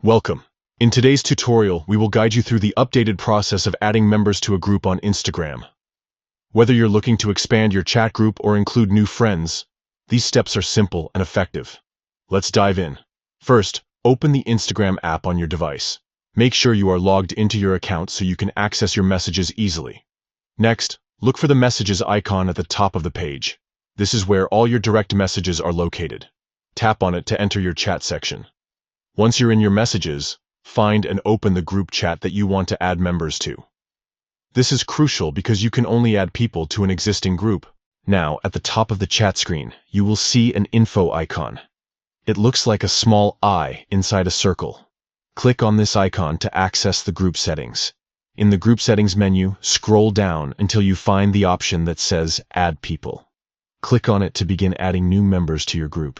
Welcome. In today's tutorial, we will guide you through the updated process of adding members to a group on Instagram. Whether you're looking to expand your chat group or include new friends, these steps are simple and effective. Let's dive in. First, open the Instagram app on your device. Make sure you are logged into your account so you can access your messages easily. Next, look for the messages icon at the top of the page. This is where all your direct messages are located. Tap on it to enter your chat section. Once you're in your messages, find and open the group chat that you want to add members to. This is crucial because you can only add people to an existing group. Now, at the top of the chat screen, you will see an info icon. It looks like a small eye inside a circle. Click on this icon to access the group settings. In the group settings menu, scroll down until you find the option that says Add People. Click on it to begin adding new members to your group.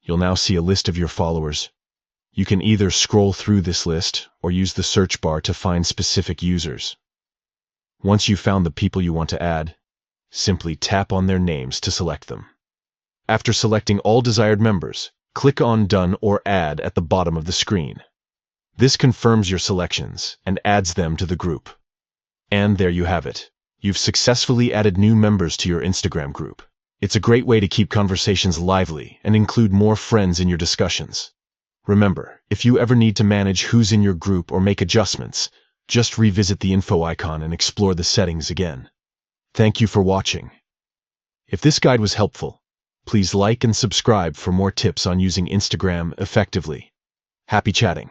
You'll now see a list of your followers. You can either scroll through this list or use the search bar to find specific users. Once you've found the people you want to add, simply tap on their names to select them. After selecting all desired members, click on Done or Add at the bottom of the screen. This confirms your selections and adds them to the group. And there you have it. You've successfully added new members to your Instagram group. It's a great way to keep conversations lively and include more friends in your discussions. Remember, if you ever need to manage who's in your group or make adjustments, just revisit the info icon and explore the settings again. Thank you for watching. If this guide was helpful, please like and subscribe for more tips on using Instagram effectively. Happy chatting.